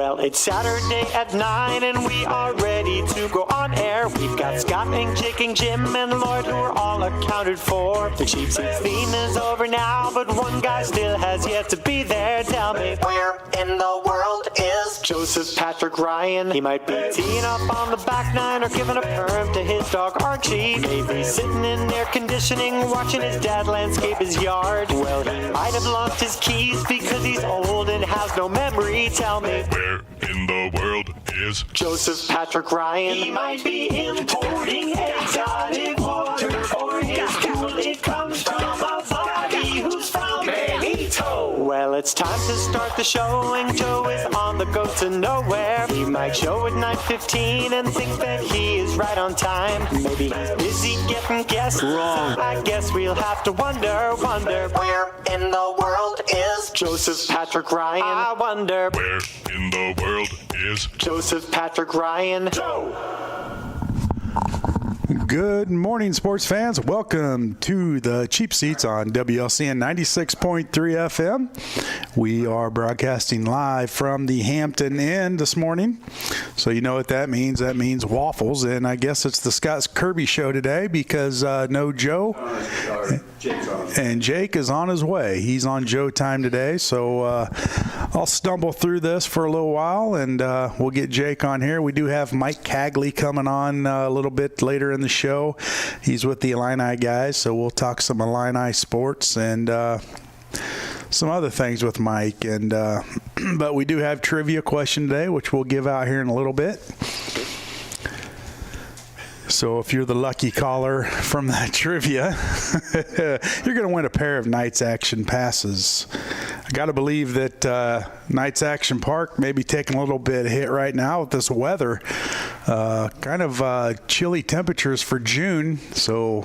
Well, it's Saturday at 9 and we are ready to go on air. We've got Scott and Jake and Jim and Lloyd who are all accounted for. The Cheap Seats theme is over now, but one guy still has yet to be there. Tell me, where in the world is Joseph Patrick Ryan? He might be teeing up on the back nine or giving a perm to his dog Archie. Maybe sitting in air conditioning watching his dad landscape his yard. Well, he might have lost his keys because he's old and has no memory. Tell me, where in the world is Joseph Patrick Ryan? He might be importing exotic water, or his pool it comes from a body who's from Benito. Well, it's time to start the show, and Joe is on the go to nowhere. He might show at 9:15 and think that he is right on time. Maybe he's busy getting guests wrong. I guess we'll have to wonder where in the world is Joseph Patrick Ryan? I wonder where in the world is Joseph Patrick Ryan. Joe. Good morning, sports fans. Welcome to the Cheap Seats on WLCN 96.3 FM. We are broadcasting live from the Hampton Inn this morning. So you know what that means. That means waffles. And I guess it's the Scott Kirby show today because no Joe. And Jake is on his way. He's on Joe time today. So I'll stumble through this for a little while and we'll get Jake on here. We do have Mike Cagley coming on a little bit later in the show. He's with the Illini guys, so we'll talk some Illini sports and some other things with Mike. And but we do have trivia question today, which we'll give out here in a little bit. So if you're the lucky caller from that trivia, you're going to win a pair of Knights Action passes. I got to believe that Knights Action Park may be taking a little bit of hit right now with this weather. Kind of chilly temperatures for June, so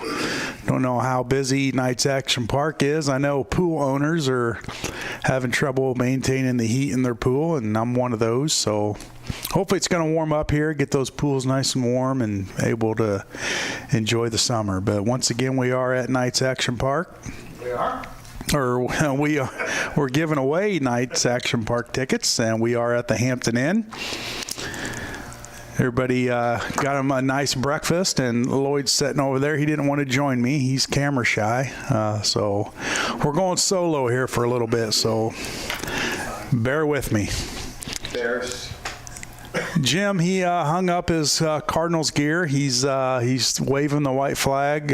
don't know how busy Knights Action Park is. I know pool owners are having trouble maintaining the heat in their pool, and I'm one of those. So hopefully it's going to warm up here, get those pools nice and warm and able to enjoy the summer. But once again, we are at Knights Action Park. We are? We're giving away Knights Action Park tickets, and we are at the Hampton Inn. Everybody got him a nice breakfast, and Lloyd's sitting over there. He didn't want to join me. He's camera shy. So we're going solo here for a little bit, so bear with me. Bears. Jim, he hung up his Cardinals gear. He's waving the white flag.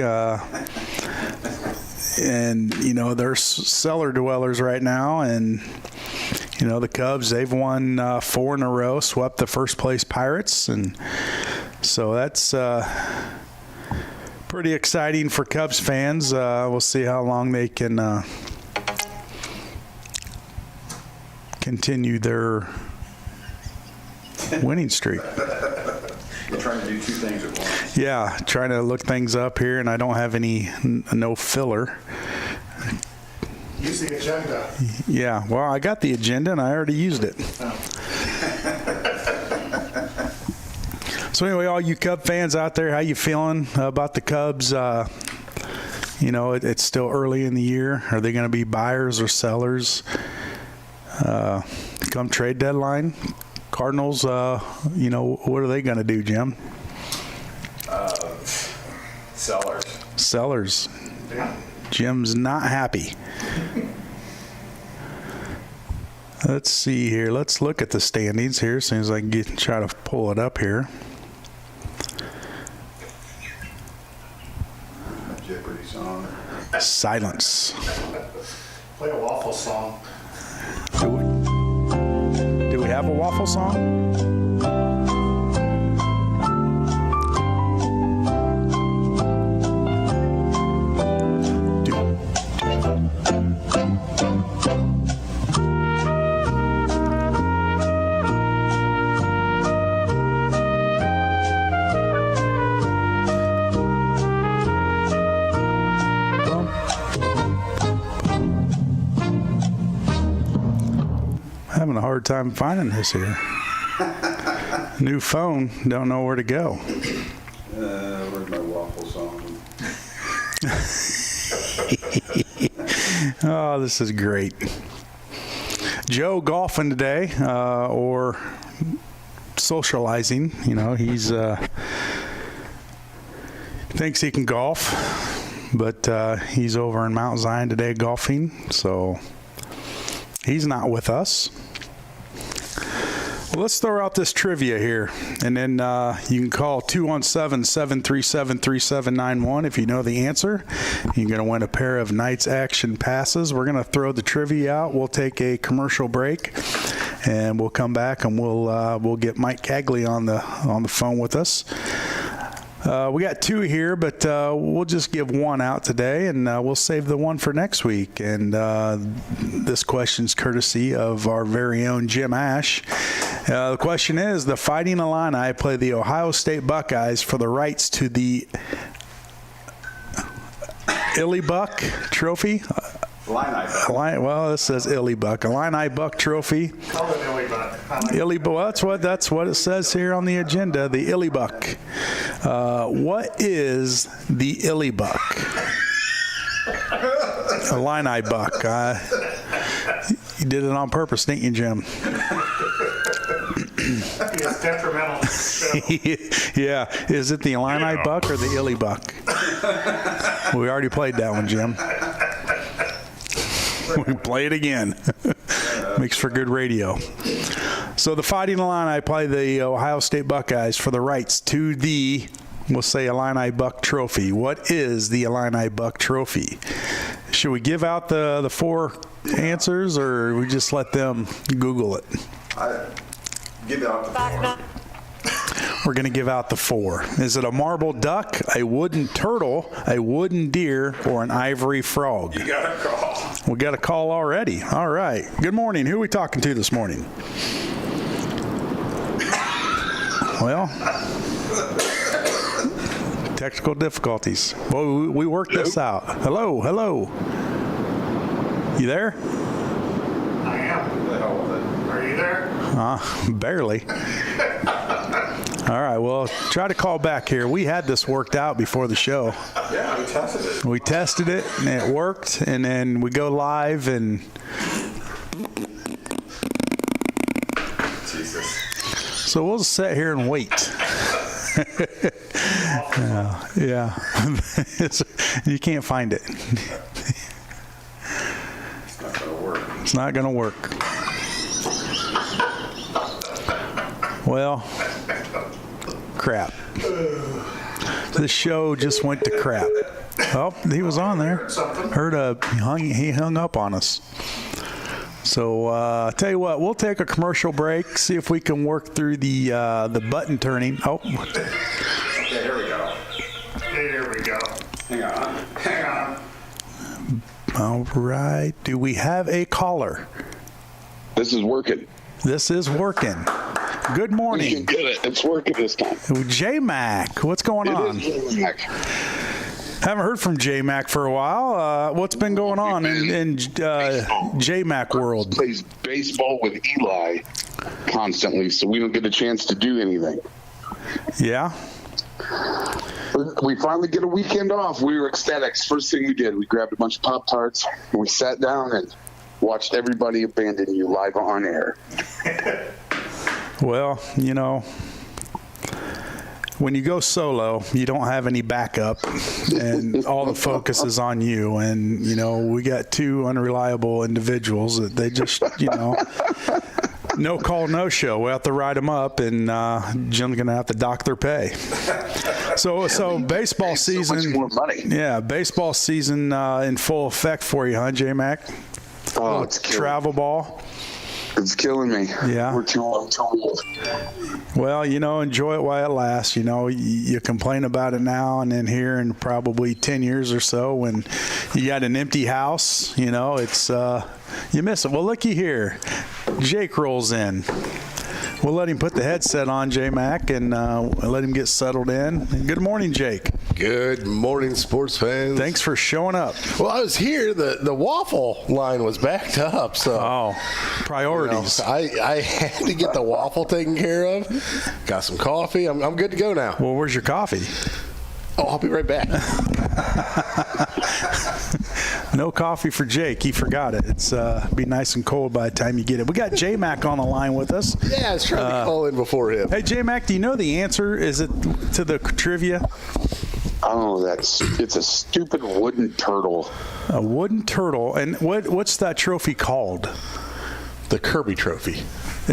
And, you know, they're cellar dwellers right now, and you know, the Cubs, they've won 4 in a row, swept the first place Pirates. And so that's pretty exciting for Cubs fans. We'll see how long they can continue their winning streak. We're trying to do two things at once. Yeah, trying to look things up here, and I don't have no filler. Use the agenda. Yeah, well, I got the agenda, and I already used it. So anyway, all you Cub fans out there, how you feeling about the Cubs? You know, it's still early in the year. Are they going to be buyers or sellers come trade deadline? Cardinals, you know, what are they going to do, Jim? Sellers. Sellers. Jim's not happy. Let's see here. Let's look at the standings here as soon as I can try to pull it up here. Jeopardy song. Silence. Play a waffle song. Do we have a waffle song? Having a hard time finding this here. New phone, don't know where to go. Where's my waffle song? Oh, this is great. Joe golfing today, or socializing. You know, he's thinks he can golf, but he's over in Mount Zion today golfing, so he's not with us. Well, let's throw out this trivia here, and then you can call 217-737-3791 if you know the answer. You're going to win a pair of Knights Action passes. We're going to throw the trivia out. We'll take a commercial break, and we'll come back, and we'll get Mike Cagley on the phone with us. We got two here, but we'll just give one out today, and we'll save the one for next week. And this question's courtesy of our very own Jim Ash. The question is, the Fighting Illini play the Ohio State Buckeyes for the rights to the Illy Buck Trophy. Well, this says Illy Buck. Illini Buck Trophy. Call it Illy Buck. That's what it says here on the agenda. The Illy Buck. What is the Illy Buck? Illini Buck. You did it on purpose, didn't you, Jim? It's detrimental. Yeah. Is it the Illini Buck or the Illy Buck? We already played that one, Jim. We can play it again. Makes for good radio. So the Fighting Illini play the Ohio State Buckeyes for the rights to the, we'll say, Illini Buck Trophy. What is the Illini Buck Trophy? Should we give out the four answers, or we just let them Google it? Give out the floor. We're going to give out the four. Is it a marble duck, a wooden turtle, a wooden deer, or an ivory frog? You got a call. We got a call already. All right. Good morning. Who are we talking to this morning? Well, technical difficulties. Well, we worked this out. Hello. You there? I am. What the hell was it? Are you there? Barely. All right, well, try to call back here. We had this worked out before the show. Yeah, we tested it. We tested it, and it worked, and then we go live, and Jesus. so we'll just sit here and wait. Yeah. You can't find it. It's not going to work. It's not going to work. Well, crap. This show just went to crap. Oh, he was on there. He hung up on us. So I tell you what, we'll take a commercial break, see if we can work through the button turning. Oh. Okay, here we go. Here we go. Hang on. All right. Do we have a caller? This is working. This is working. Good You morning. can get it. It's working this time. J-Mac, what's going on? It is J-Mac. Haven't heard from J-Mac for a while. What's been going on in J-Mac world? Plays baseball with Eli constantly, so we don't get a chance to do anything. Yeah? We finally get a weekend off. We were ecstatic. First thing we did, we grabbed a bunch of Pop-Tarts, and we sat down and watched everybody abandon you live on air. Well, you know, when you go solo, you don't have any backup, and all the focus is on you. And, you know, we got two unreliable individuals that they just, you know, no call, no show. We have to write them up, and Jim's going to have to dock their pay. So baseball season. So much more money. Yeah, baseball season in full effect for you, huh, J-Mac? Oh, it's killing Travel ball. It's killing me. Yeah. We're too old. Well, you know, enjoy it while it lasts. You know, you complain about it now, and then here in probably 10 years or so when you got an empty house, you know, it's you miss it. Well, looky here. Jake rolls in. We'll let him put the headset on, J-Mac, and let him get settled in. Good morning, Jake. Good morning, sports fans. Thanks for showing up. Well, I was here. The waffle line was backed up, so priorities. I had to get the waffle taken care of. Got some coffee. I'm good to go now. Well, where's your coffee? Oh, I'll be right back. No coffee for Jake. He forgot it. It's be nice and cold by the time you get it. We got J-Mac on the line with us. Yeah, I was trying to call in before him. Hey, J-Mac, do you know the answer? Is it to the trivia? Oh, it's a stupid wooden turtle. A wooden turtle. And what's that trophy called? The Kirby Trophy.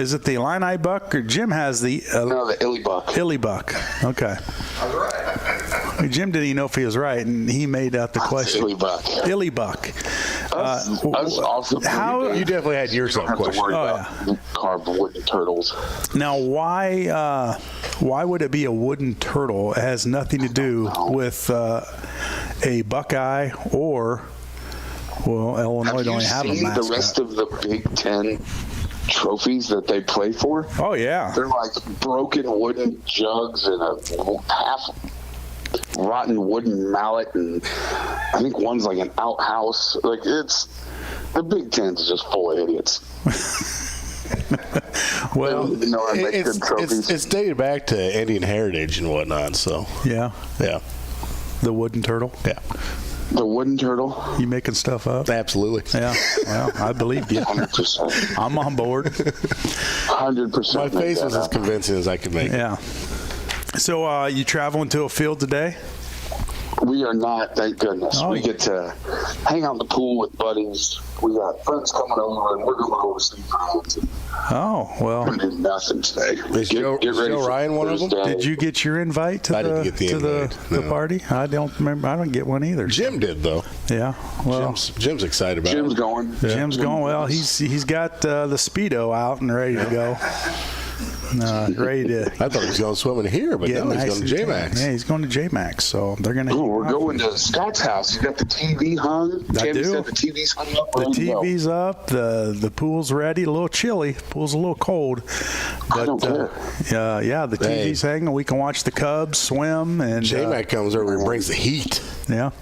Is it the Illini Buck, or Jim has the No, the Illy Buck. Illy Buck? Okay. I was right. Jim didn't even know if he was right, and he made out the question. Illy Buck. Illy Buck. Us also. how- You definitely had yourself don't have to question. worry Oh, about carved wooden turtles. Now, why would it be a wooden turtle? It has nothing to do with a Buckeye or, well, Illinois Have don't you have a seen mascot. the rest of the Big Ten trophies that they play for? Oh, yeah. They're like broken wooden jugs and a half rotten wooden mallet, and I think one's like an outhouse. Like, it's the Big Ten's just full of idiots. Well, They don't know how to make good trophies. It's dated back to Indian heritage and whatnot, so, yeah, yeah. the wooden turtle. Yeah, The wooden turtle, You making stuff up? absolutely. Yeah, well, I believe you. 100%. I'm on board. 100%. My face make was that as happen. convincing as I could make it. Yeah. So you traveling to a field today? We are not, thank goodness. Oh. We get to hang out in the pool with buddies. We got friends coming over, and we're going to go see friends. Oh, well. We're doing nothing today. Is Joe for Ryan one of them? Thursday. Did you get your invite to I didn't get the invite, the no. party? I don't remember. I don't get one either. Jim did, though. Yeah. Well, Jim's excited about Jim's it. going. Jim's going. Well, he's got the Speedo out and ready to go. Ready to I thought he was going swimming here, but get no, he's nice going to and tan. J-Max. Yeah, he's going to J-Max. So they're going Ooh, to. we're going to Scott's house. You got the TV hung. I Tammy do. said the TV's hung up. The ready to go. TV's up. The pool's ready. A little chilly. Pool's a little cold. But I don't care. yeah, the Hey. TV's hanging. We can watch the Cubs swim and J-Mac comes over and brings the heat. yeah.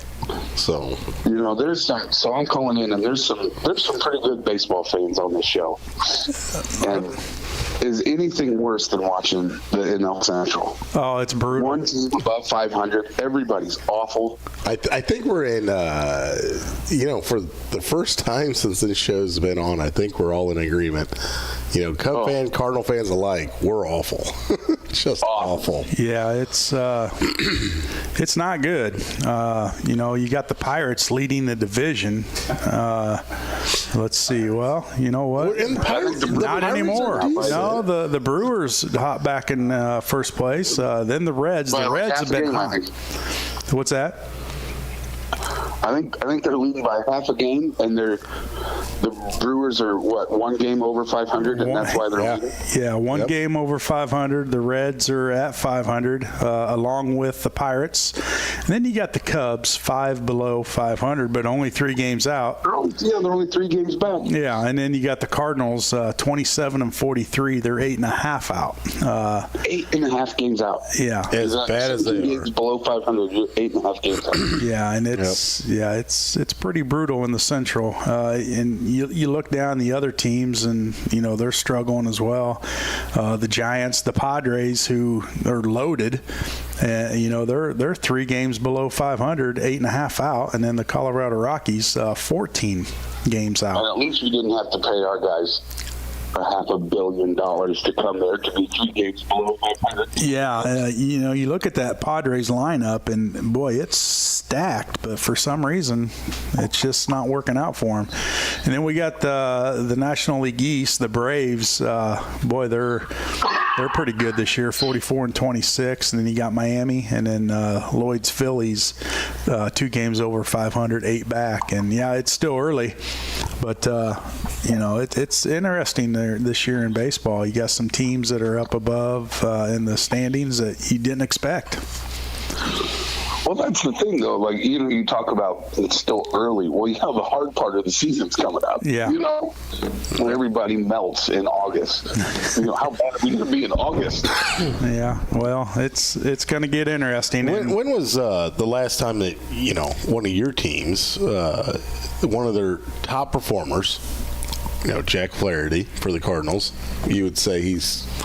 So, You know, there's some. So I'm calling in, and there's some pretty good baseball fans on this show. And is anything worse than watching the NL Central? Oh, it's brutal. One team above 500. Everybody's awful. I think we're in, for the first time since this show's been on, I think we're all in agreement. Cub fans, Cardinal fans alike, we're awful. Just awful. Yeah, it's not good. You got the Pirates leading the division. Let's see. Well, you know what? We're in the Pirates. Not anymore. are decent. No, the Brewers hop back in first place. Then the Reds. By The like Reds half have a been game, I hot. think. What's that? I think they're leading by half a game, and the Brewers are one game over 500, and that's why they're leading. Yeah, one game over 500. The Reds are at 500, along with the Pirates. And then you got the Cubs, 5 below 500, but only 3 games out. They're only 3 games back. Yeah, and then you got the Cardinals, 27 and 43. They're 8.5 out. 8.5 games out. Yeah, As bad as they are. games below 500, you're 8.5 games out. yeah, and it's pretty brutal in the Central. And you look down the other teams, and they're struggling as well. The Giants, the Padres, who are loaded. They're 3 games below 500, 8.5 out, and then the Colorado Rockies, 14 games And out. at least we didn't have to pay our guys $500 million to come there to be 3 games below 500. Yeah, you look at that Padres lineup, and boy, it's stacked. But for some reason, it's just not working out for them. And then we got the National League East, the Braves. Boy, they're pretty good this year, 44 and 26. And then you got Miami, and then Lloyd's Phillies, 2 games over 500, 8 back. And yeah, it's still early, but it's interesting there this year in baseball. You got some teams that are up above in the standings that you didn't expect. Well, that's the thing, though. Like, you talk about it's still early. Well, the hard part of the season's coming up. Yeah. When everybody melts in August. How bad are we going to be in August? Yeah, well, it's going to get interesting. When was the last time that, one of your teams, one of their top performers, Jack Flaherty for the Cardinals, you would say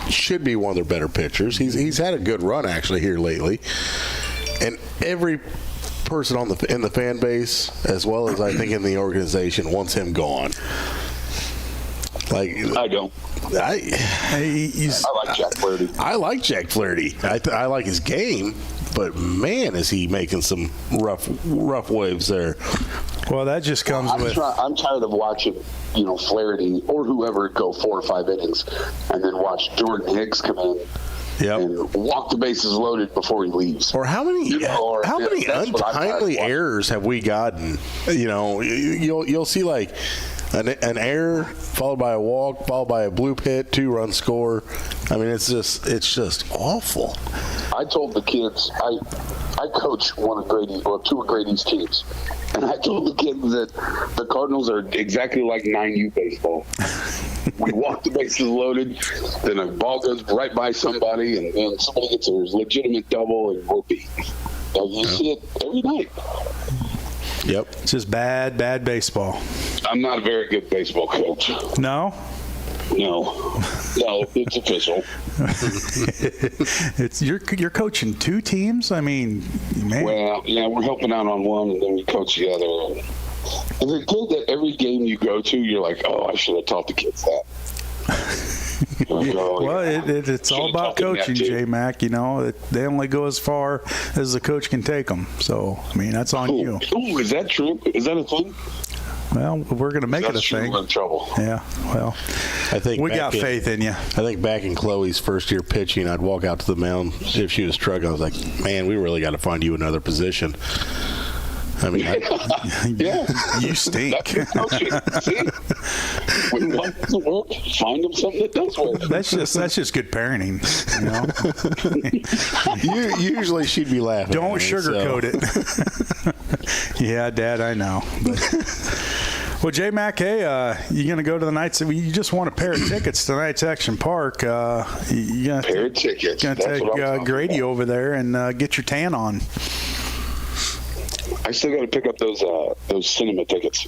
should be one of their better pitchers. He's had a good run actually here lately, and every person in the fan base, as well as I think in the organization, wants him gone. Like I don't. I like Jack Flaherty. I like Jack Flaherty. I like his game, but man, is he making some rough waves there. Well, that just comes with. I'm tired of watching, Flaherty or whoever go 4 or 5 innings, and then watch Jordan Hicks come in. Yep. And walk the bases loaded before he leaves. Or how many untimely errors have we gotten? You'll see like an error followed by a walk, followed by a bloop hit, 2-run score. I mean, it's just awful. I told the kids I coach two of Grady's teams, and I told the kids that the Cardinals are exactly like 9U baseball. We walk the bases loaded, then a ball goes right by somebody, and then somebody gets a legitimate double, and we're beat. You see it every night. Yep. It's just bad baseball. I'm not a very good baseball coach. No, it's official. It's you're coaching 2 teams. I mean, man. Well, yeah, we're helping out on one, and then we coach the other. And it's good that every game you go to, you're like, oh, I should have taught the kids that. It's all about coaching, J-Mac. They only go as far as the coach can take them. So, I mean, that's on you. Ooh, is that true? Is that a thing? Well, we're going to make it a thing. We're in trouble. Yeah, well, I think we got faith in you. I think back in Chloe's first year pitching, I'd walk out to the mound if she was struggling. I was like, man, we really got to find you another position. I mean, you stink. See? When one doesn't work, find them something that does work. That's just good parenting. Usually she'd be laughing. Don't sugarcoat it. Yeah, Dad, I know. Well, J-Mac, hey, you going to go to the nights? You just won a pair of tickets to Knights Action Park. You pair of tickets. Going to take Grady over there and get your tan on. I still got to pick up those cinema tickets.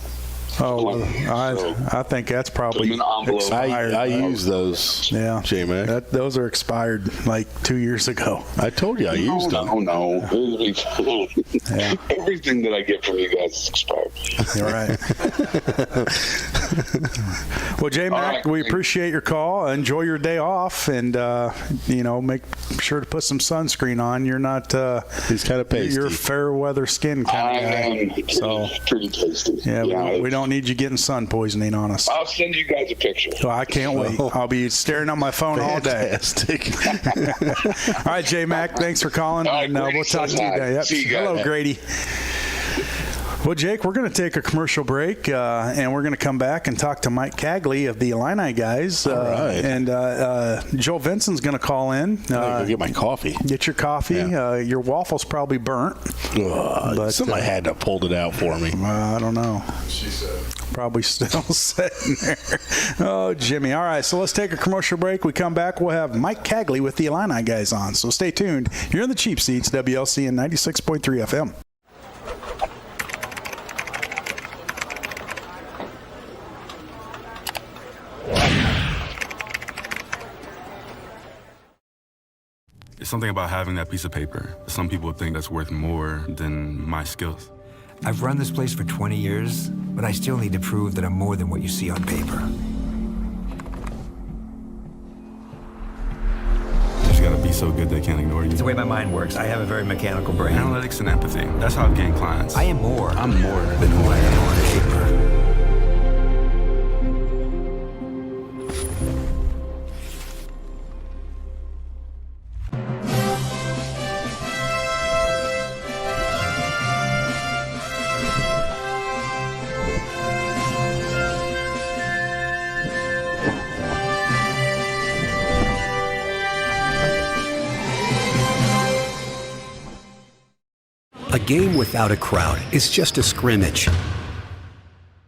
Oh, I think that's probably expired. I use those. Yeah, J-Mac. Those are expired like 2 years ago. I told you I used them. No. Yeah. Everything that I get from you guys is expired. You're right. Well, J-Mac, we appreciate your call. Enjoy your day off, and make sure to put some sunscreen on. You're not. He's kind of pasty. You're fair weather skin kind of guy. So pretty tasty. Yeah, we don't need you getting sun poisoning on us. I'll send you guys a picture. Oh, I can't wait. I'll be staring at my phone all day. All right, J-Mac, thanks for calling, and we'll talk to you today. Yep. See you guys. Hello, Grady. Well, Jake, we're going to take a commercial break, and we're going to come back and talk to Mike Cagley of the Illini guys. All right. And Joe Vinson's going to call in. Go get my coffee. Get your coffee. Yeah. Your waffle's probably burnt. Somebody had to pulled it out for me. I don't know. She said. Probably still sitting there. Oh, Jimmy. All right, so let's take a commercial break. We come back, we'll have Mike Cagley with the Illini guys on. So stay tuned. You're in the Cheap Seats, WLC and 96.3 FM. It's something about having that piece of paper. Some people think that's worth more than my skills. I've run this place for 20 years, but I still need to prove that I'm more than what you see on paper. You just gotta be so good they can't ignore you. It's the way my mind works. I have a very mechanical brain. Analytics and empathy. That's how I've gained clients. I am more. I'm more than who I am on paper. A game without a crowd is just a scrimmage.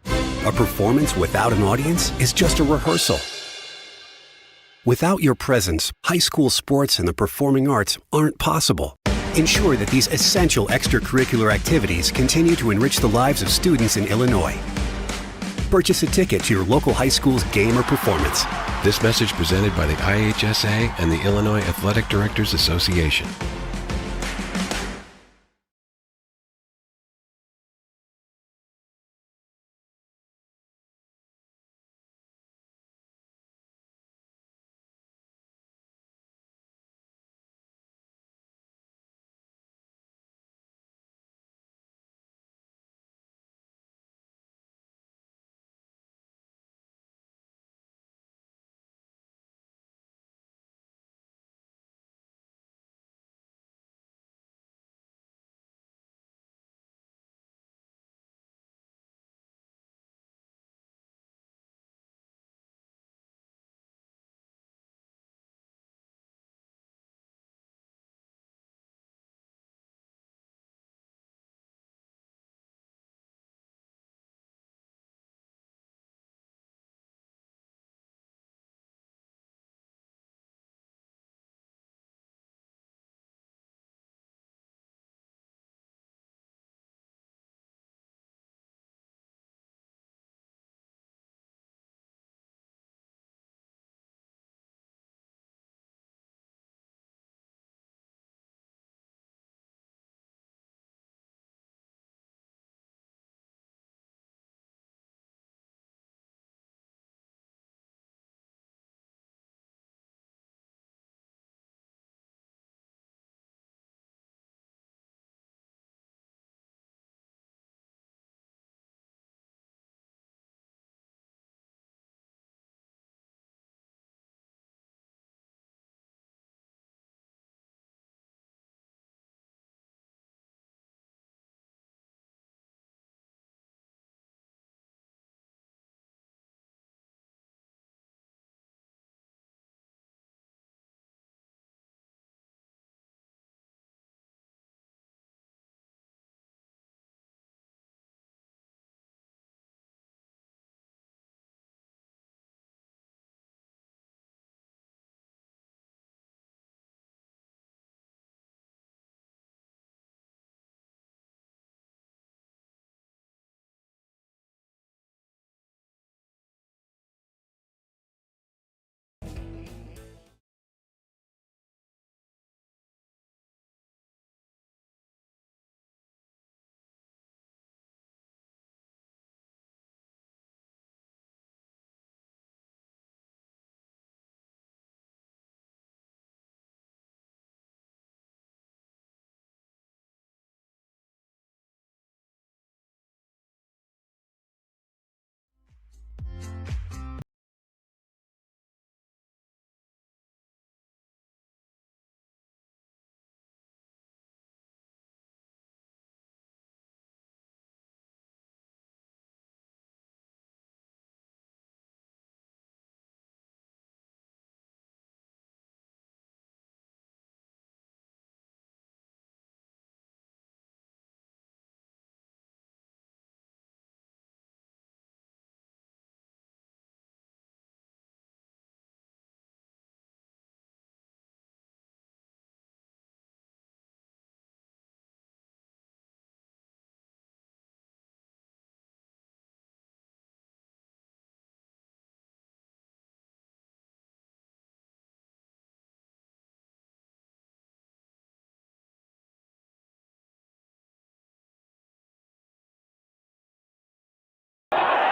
A performance without an audience is just a rehearsal. Without your presence, high school sports and the performing arts aren't possible. Ensure that these essential extracurricular activities continue to enrich the lives of students in Illinois. Purchase a ticket to your local high school's game or performance. This message presented by the IHSA and the Illinois Athletic Directors Association.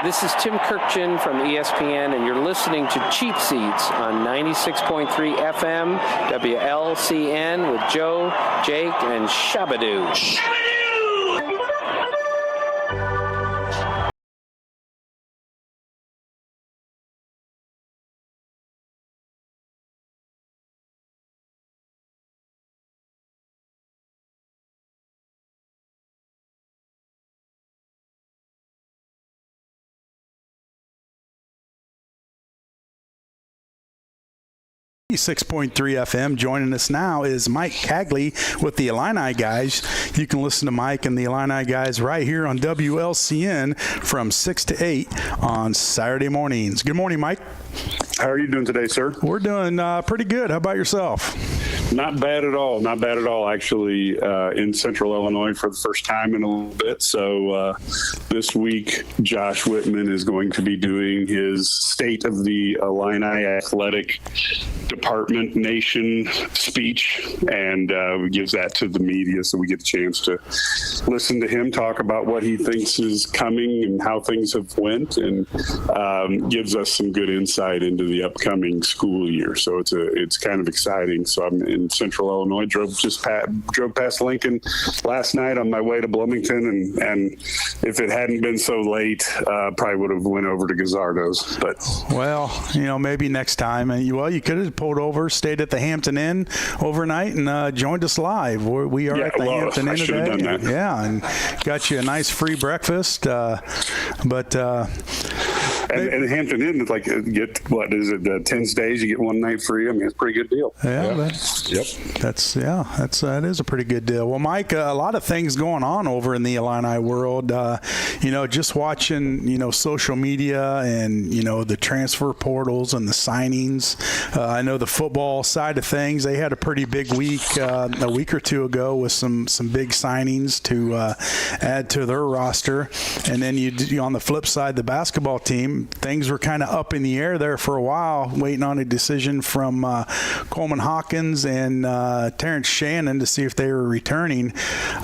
This is Tim Kirkchin from ESPN, and you're listening to Cheap Seats on 96.3 FM, WLCN, with Joe, Jake, and Shabadoo. .3 FM. Joining us now is Mike Cagley with the Illini Guys. You can listen to Mike and the Illini Guys right here on WLCN from 6 to 8 on Saturday mornings. Good morning, Mike. How are you doing today, sir? We're doing pretty good. How about yourself? Not bad at all. Not bad at all, actually, in Central Illinois for the first time in a little bit. So this week, Josh Whitman is going to be doing his State of the Illini Athletic Department Nation speech, and gives that to the media, so we get a chance to listen to him talk about what he thinks is coming and how things have went, and gives us some good insight into the upcoming school year. So it's kind of exciting. So I'm in Central Illinois, drove past Lincoln last night on my way to Bloomington, and if it hadn't been so late, probably would have went over to Gazzardo's. But well, maybe next time. You could have pulled over, stayed at the Hampton Inn overnight, and joined us live. We are at the Hampton Inn today. Done that. Yeah, and got you a nice free breakfast. And Hampton Inn, like, get, what is it, 10 stays, you get one night free. I mean, it's a pretty good deal. Yeah. That is a pretty good deal. Well, Mike, a lot of things going on over in the Illini world. Just watching, social media and, the transfer portals and the signings. I know the football side of things, they had a pretty big week a week or two ago with some big signings to add to their roster. And then you on the flip side, the basketball team, things were kind of up in the air there for a while, waiting on a decision from Coleman Hawkins and Terrence Shannon to see if they were returning.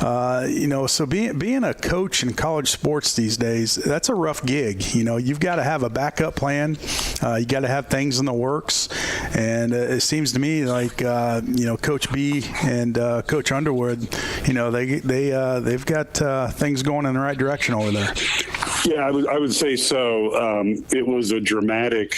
So being a coach in college sports these days, that's a rough gig. You've got to have a backup plan. You got to have things in the works. And it seems to me like, Coach B and Coach Underwood, they've got things going in the right direction over there. Yeah, I would say so. It was a dramatic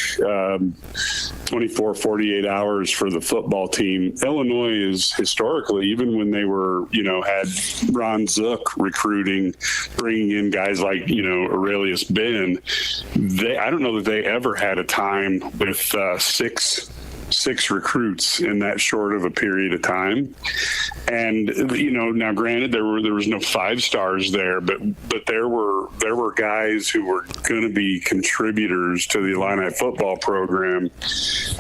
24, 48 hours for the football team. Illinois is historically, even when they were, had Ron Zook recruiting, bringing in guys like, Aurelius Ben, I don't know that they ever had a time with six recruits in that short of a period of time. And now granted there was no 5 stars there, but there were guys who were going to be contributors to the Illini football program,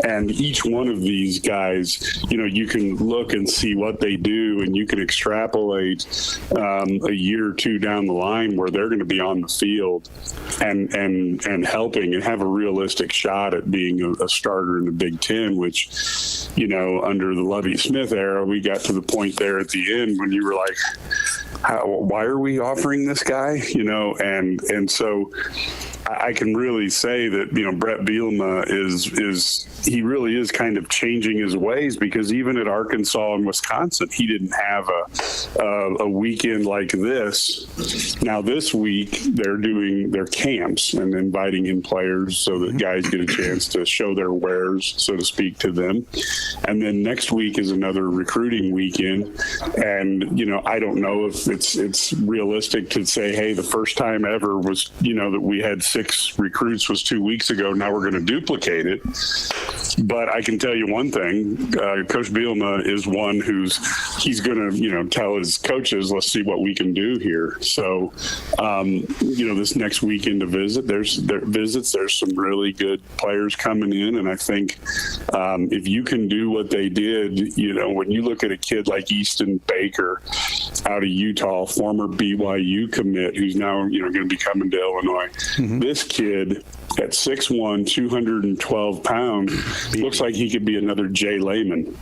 and each one of these guys, you can look and see what they do, and you can extrapolate a year or two down the line where they're going to be on the field and helping and have a realistic shot at being a starter in the Big Ten, which, under the Lovie Smith era, we got to the point there at the end when you were like, why are we offering this guy? And so I can really say that, Brett Bielema he really is kind of changing his ways, because even at Arkansas and Wisconsin, he didn't have a weekend like this. Now this week they're doing their camps and inviting in players so that guys get a chance to show their wares, so to speak, to them. And then next week is another recruiting weekend. And, I don't know if it's realistic to say, hey, the first time ever was, that we had 6 recruits was 2 weeks ago. Now we're going to duplicate it. But I can tell you one thing, Coach Bielema is one he's going to, tell his coaches, let's see what we can do here. So, this next weekend to visit, there's some really good players coming in. And I think if you can do what they did, when you look at a kid like Easton Baker out of Utah, former BYU commit, who's now, going to be coming to Illinois. Mm-hmm. This kid at 6'1", 212 pounds, looks like he could be another Jay Lehman.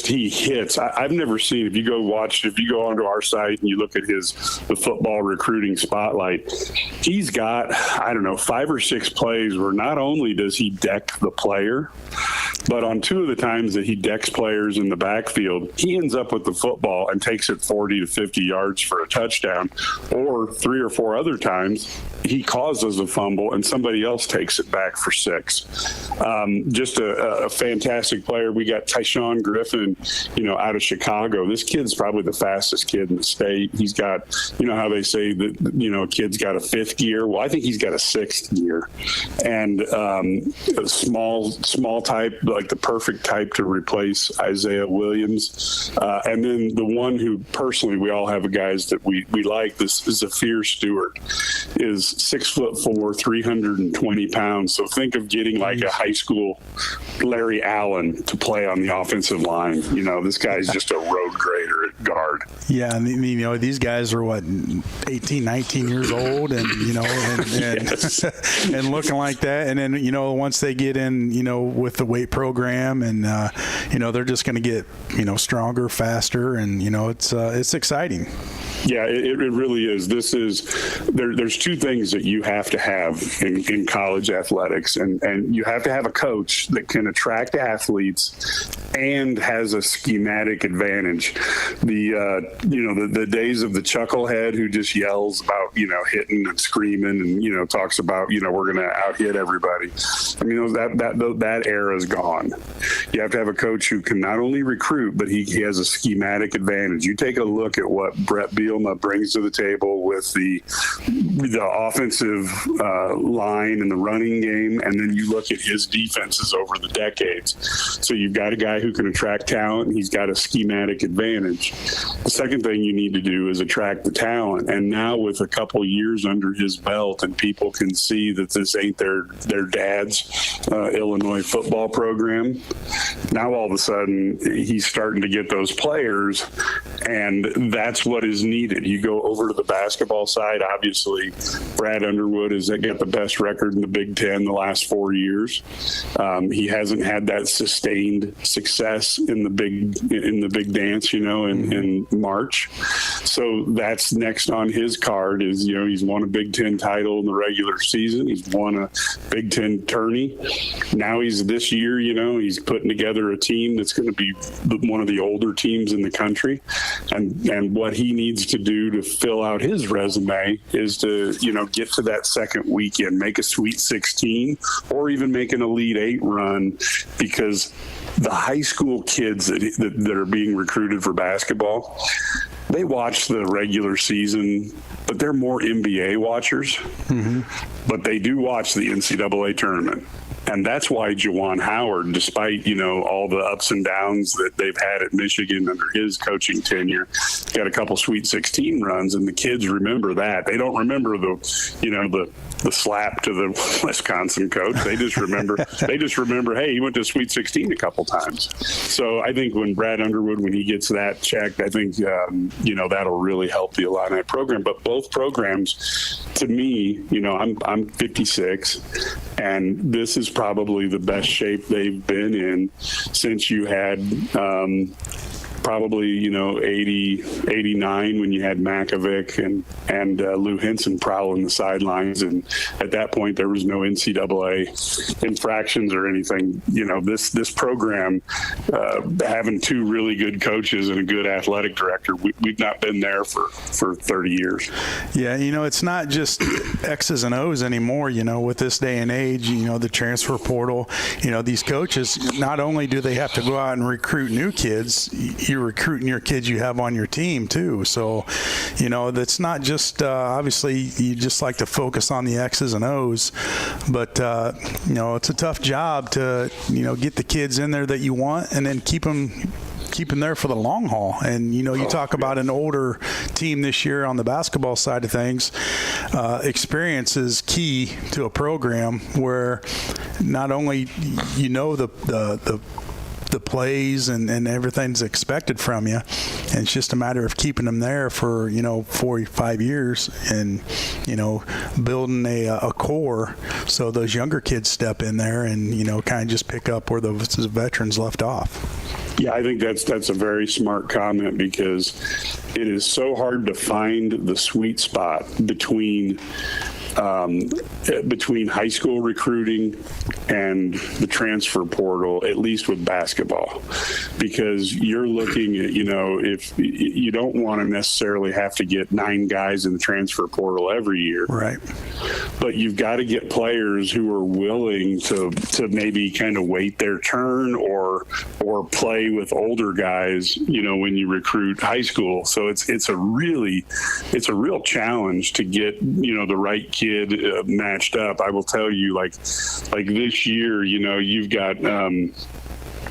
He hits. I've never seen, if you go onto our site and you look at the football recruiting spotlight, he's got, 5 or 6 plays where not only does he deck the player, but on 2 of the times that he decks players in the backfield, he ends up with the football and takes it 40 to 50 yards for a touchdown. Or 3 or 4 other times, he causes a fumble and somebody else takes it back for 6. Just a fantastic player. We got Tyshawn Griffin, out of Chicago. This kid's probably the fastest kid in the state. He's got, how they say that, a kid's got a 5th gear. Well, I think he's got a 6th gear. And a small type, like the perfect type to replace Isaiah Williams. And then the one who personally we all have guys that we like, this is Zafir Stewart, is 6'4", 320 pounds. So think of getting like a high school Larry Allen to play on the offensive line. This guy's just a road grader at guard. Yeah, and these guys are 18, 19 years old, and Yes. and looking like that. And then once they get in, with the weight program, and they're just going to get stronger, faster, and it's exciting. Yeah, it really is. There's 2 things that you have to have in college athletics, and you have to have a coach that can attract athletes and has a schematic advantage. The days of the chucklehead who just yells about hitting and screaming and talks about we're going to out-hit everybody. I mean, that era is gone. You have to have a coach who can not only recruit, but he has a schematic advantage. You take a look at what Brett Bielema brings to the table with the offensive line and the running game, and then you look at his defenses over the decades. So you've got a guy who can attract talent, and he's got a schematic advantage. The second thing you need to do is attract the talent, and now with a couple years under his belt, and people can see that this ain't their dad's Illinois football program. Now all of a sudden he's starting to get those players, and that's what is needed. You go over to the basketball side, obviously Brad Underwood has got the best record in the Big Ten the last 4 years. He hasn't had that sustained success in the big dance, in March. So that's next on his card is, he's won a Big Ten title in the regular season. He's won a Big Ten tourney. Now this year, he's putting together a team that's going to be one of the older teams in the country. And what he needs to do to fill out his resume is to, get to that second weekend, make a Sweet 16, or even make an Elite 8 run, because the high school kids that are being recruited for basketball, they watch the regular season, but they're more NBA watchers. Mm-hmm. But they do watch the NCAA tournament. And that's why Juwan Howard, despite, all the ups and downs that they've had at Michigan under his coaching tenure, got a couple Sweet 16 runs, and the kids remember that. They don't remember the slap to the Wisconsin coach. They just remember, hey, he went to Sweet 16 a couple times. So I think when Brad Underwood, when he gets that checked, I think, that'll really help the Illini program. But both programs, to me, I'm 56, and this is probably the best shape they've been in since you had probably 80, 89 when you had Makovic and Lou Henson prowling the sidelines, and at that point there was no NCAA infractions or anything. This program, having 2 really good coaches and a good athletic director, we've not been there for 30 years. Yeah, it's not just X's and O's anymore. With this day and age, the transfer portal, these coaches, not only do they have to go out and recruit new kids, you're recruiting your kids you have on your team too. So, that's not just obviously you just like to focus on the X's and O's, but it's a tough job to get the kids in there that you want, and then keep them there for the long haul. And you talk about an older team this year on the basketball side of things. Experience is key to a program where not only the plays and everything's expected from you, and it's just a matter of keeping them there for 4 or 5 years, and building a core so those younger kids step in there and kind of just pick up where the veterans left off. Yeah, I think that's a very smart comment, because it is so hard to find the sweet spot between high school recruiting and the transfer portal, at least with basketball, because you're looking at, if you don't want to necessarily have to get 9 guys in the transfer portal every year, right? But you've got to get players who are willing to maybe kind of wait their turn or play with older guys, when you recruit high school. So it's a real challenge to get, the right kid matched up. I will tell you, like this year, you've got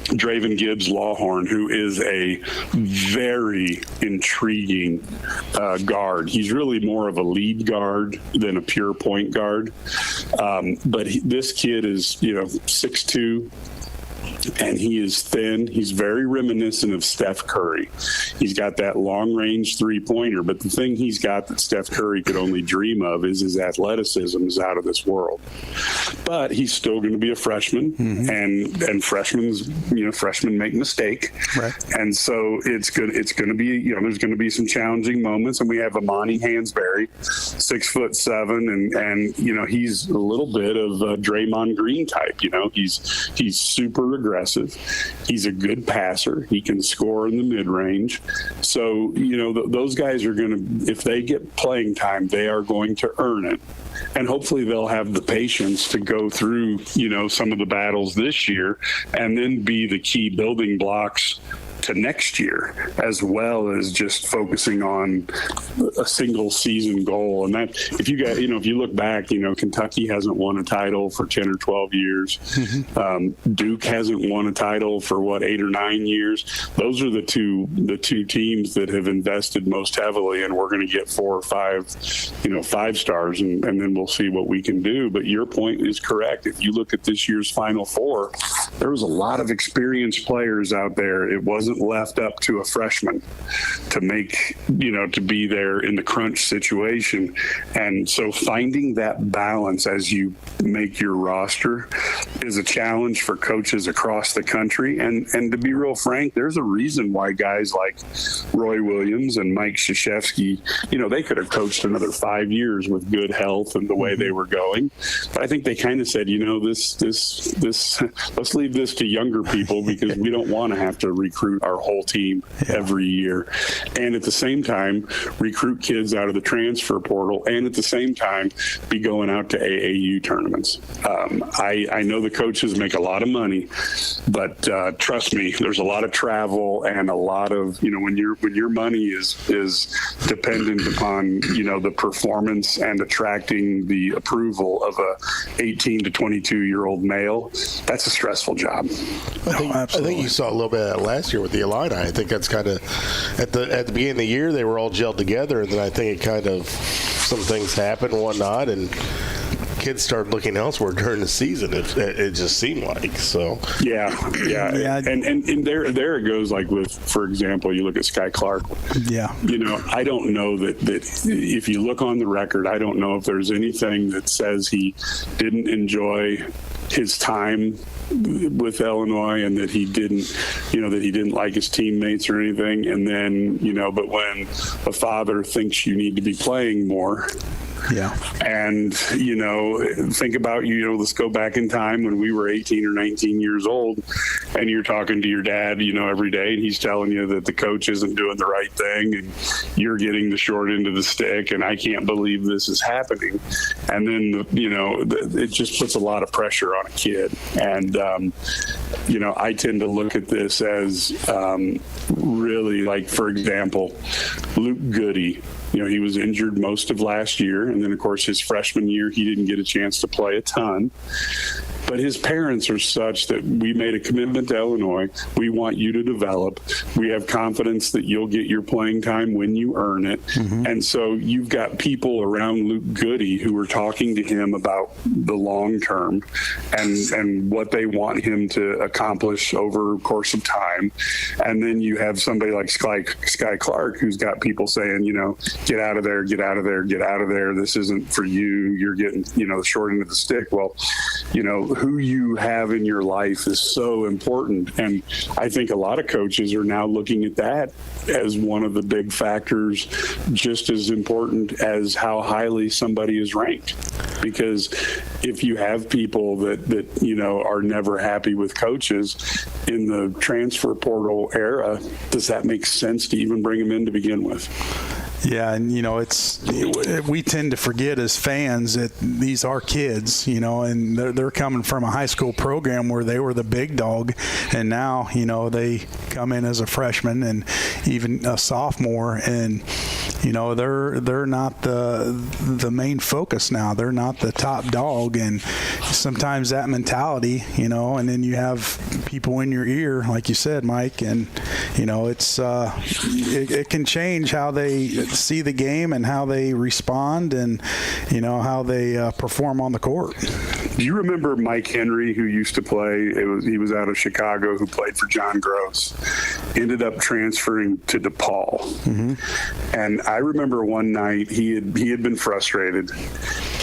Draven Gibbs Lawhorn, who is a very intriguing guard. He's really more of a lead guard than a pure point guard. But this kid is, 6'2", and he is thin. He's very reminiscent of Steph Curry. He's got that long-range three-pointer, but the thing he's got that Steph Curry could only dream of is his athleticism is out of this world. But he's still going to be a freshman, and freshmen make mistakes, right? And so it's going to be, there's going to be some challenging moments, and we have Amani Hansberry, 6'7", and he's a little bit of a Draymond Green type. He's super aggressive. He's a good passer. He can score in the mid-range. So, those guys are going to, if they get playing time, they are going to earn it. And hopefully they'll have the patience to go through, some of the battles this year and then be the key building blocks to next year, as well as just focusing on a single season goal. And that, if you look back, Kentucky hasn't won a title for 10 or 12 years. Duke hasn't won a title for 8 or 9 years. Those are the two teams that have invested most heavily, and we're going to get 4 or 5, 5 stars, and then we'll see what we can do. But your point is correct. If you look at this year's Final Four, there was a lot of experienced players out there. It wasn't left up to a freshman to make, to be there in the crunch situation. And so finding that balance as you make your roster is a challenge for coaches across the country. And to be real frank, there's a reason why guys like Roy Williams and Mike Krzyzewski, they could have coached another 5 years with good health and the way they were going. But I think they kind of said, this let's leave this to younger people, because we don't want to have to recruit our whole team every year. And at the same time, recruit kids out of the transfer portal, and at the same time, be going out to AAU tournaments. I know the coaches make a lot of money, but trust me, there's a lot of travel and a lot of, when your money is dependent upon, the performance and attracting the approval of a 18 to 22-year-old male, that's a stressful job. I think you saw a little bit of that last year with the Illini. I think that's kind of at the beginning of the year they were all gelled together, and then I think it kind of some things happened and whatnot, and kids started looking elsewhere during the season. It just seemed like so. Yeah. And there it goes. Like with, for example, you look at Sky Clark. Yeah. I don't know that if you look on the record, I don't know if there's anything that says he didn't enjoy his time with Illinois and that he didn't like his teammates or anything. And then, but when a father thinks you need to be playing more, yeah. And, think about, let's go back in time when we were 18 or 19 years old, and you're talking to your dad, every day, and he's telling you that the coach isn't doing the right thing, and you're getting the short end of the stick, and I can't believe this is happening. And then, it just puts a lot of pressure on a kid. And, I tend to look at this as really, like, for example, Luke Goody. He was injured most of last year, and then, of course, his freshman year, he didn't get a chance to play a ton. But his parents are such that we made a commitment to Illinois. We want you to develop. We have confidence that you'll get your playing time when you earn it. And so you've got people around Luke Goody who are talking to him about the long term and what they want him to accomplish over the course of time. And then you have somebody like Sky Clark who's got people saying, get out of there, get out of there, get out of there. This isn't for you. You're getting, the short end of the stick. Well, who you have in your life is so important. And I think a lot of coaches are now looking at that as one of the big factors, just as important as how highly somebody is ranked. Because if you have people that are never happy with coaches in the transfer portal era, does that make sense to even bring them in to begin with? Yeah, and we tend to forget as fans that these are kids, and they're coming from a high school program where they were the big dog, and now they come in as a freshman and even a sophomore, and they're not the main focus now. They're not the top dog, and sometimes that mentality, and then you have people in your ear, like you said, Mike, and it can change how they see the game and how they respond and how they perform on the court. Do you remember Mike Henry, who used to play? He was out of Chicago, who played for John Gross, ended up transferring to DePaul. Mm-hmm. And I remember one night he had been frustrated,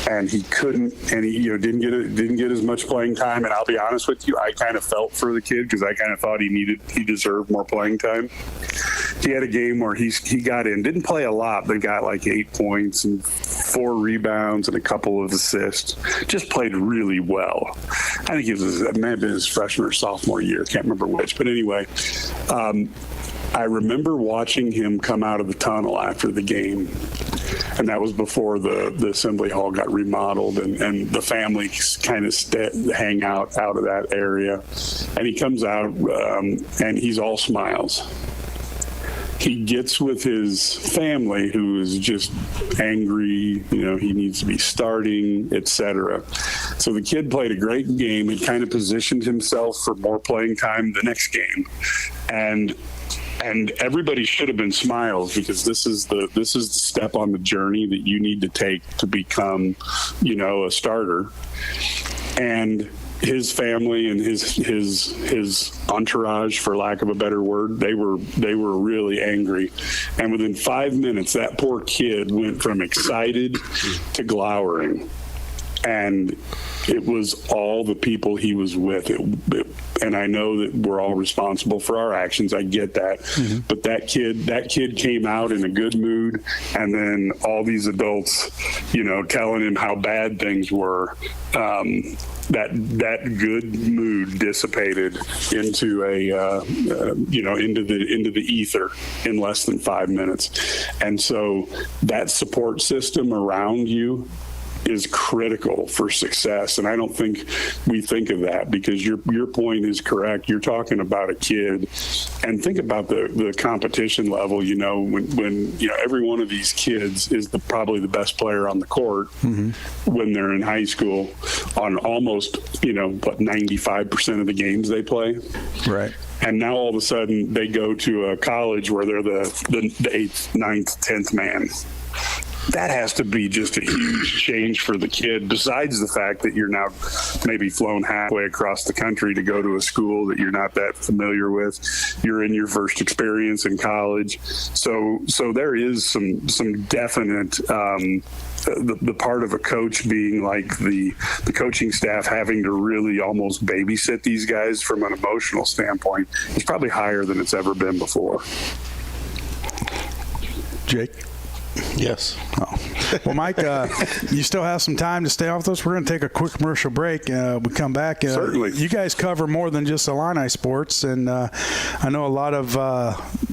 and he couldn't, and he didn't get as much playing time. And I'll be honest with you, I kind of felt for the kid because I kind of thought he deserved more playing time. He had a game where he got in, didn't play a lot, but got like 8 points and 4 rebounds and a couple of assists. Just played really well. I think it may have been his freshman or sophomore year. Can't remember which. But anyway, I remember watching him come out of the tunnel after the game. And that was before the assembly hall got remodeled, and the family kind of hang out of that area. And he comes out, and he's all smiles. He gets with his family, who is just angry, he needs to be starting, etc. So the kid played a great game and kind of positioned himself for more playing time the next game. And everybody should have been smiles, because this is the step on the journey that you need to take to become, a starter. And his family and his entourage, for lack of a better word, they were really angry. And within 5 minutes, that poor kid went from excited to glowering. And it was all the people he was with. And I know that we're all responsible for our actions. I get that. Mm-hmm. But that kid came out in a good mood, and then all these adults, telling him how bad things were. That good mood dissipated into into the ether in less than 5 minutes. And so that support system around you is critical for success. And I don't think we think of that, because your point is correct. You're talking about a kid, and think about the competition level, when every one of these kids is probably the best player on the court. Mm-hmm. When they're in high school on almost, 95% of the games they play. Right. And now all of a sudden they go to a college where they're the 8th, 9th, 10th man. That has to be just a huge change for the kid, besides the fact that you're now maybe flown halfway across the country to go to a school that you're not that familiar with. You're in your first experience in college. So there is some definite the part of a coach being like the coaching staff having to really almost babysit these guys from an emotional standpoint is probably higher than it's ever been before. Jake? Yes. Oh. Well, Mike, you still have some time to stay off this. We're going to take a quick commercial break. We come back. Certainly. You guys cover more than just Illini sports, and I know a lot of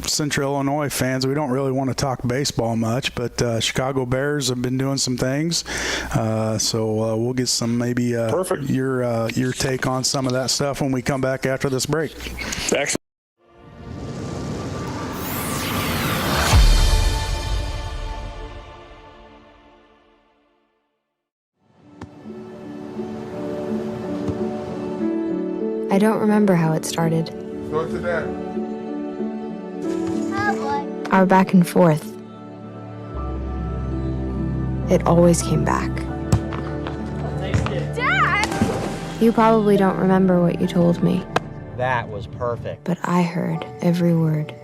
Central Illinois fans. We don't really want to talk baseball much, but Chicago Bears have been doing some things. So we'll get some maybe your take on some of that stuff when we come back after this break. Excellent. I don't remember how it started. Go to that. Our back and forth. It always came back. Dad! You probably don't remember what you told me. That was perfect. But I heard every word.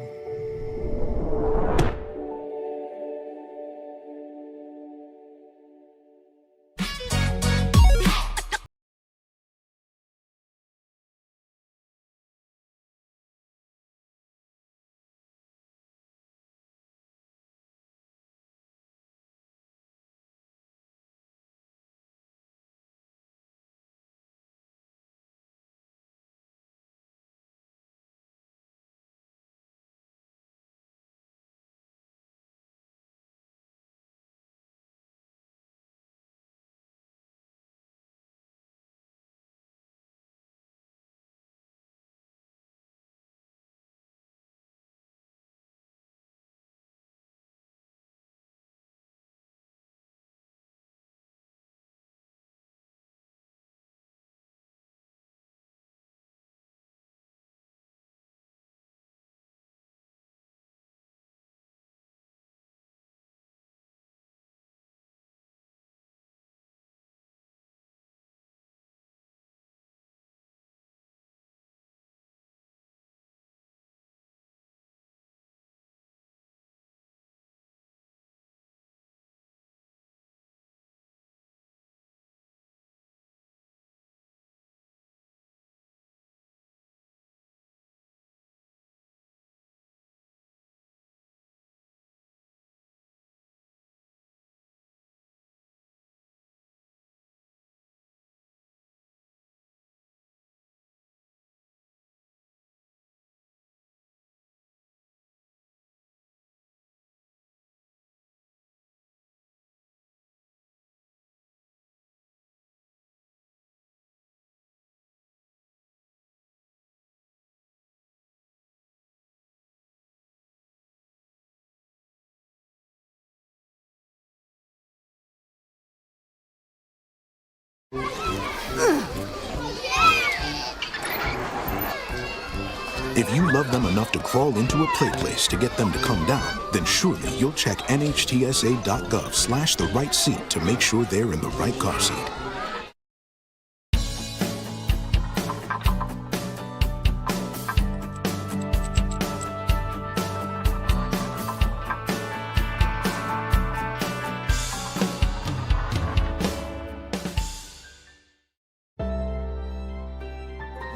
If you love them enough to crawl into a play place to get them to come down, then surely you'll check nhtsa.gov/the right seat to make sure they're in the right car seat.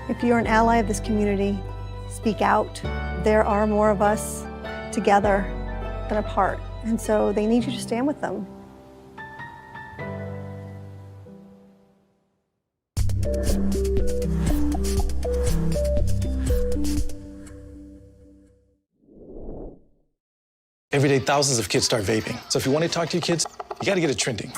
If you're an ally of this community, speak out. There are more of us together than apart, and so they need you to stand with them. Every day, thousands of kids start vaping. So if you want to talk to your kids, you got to get it trending.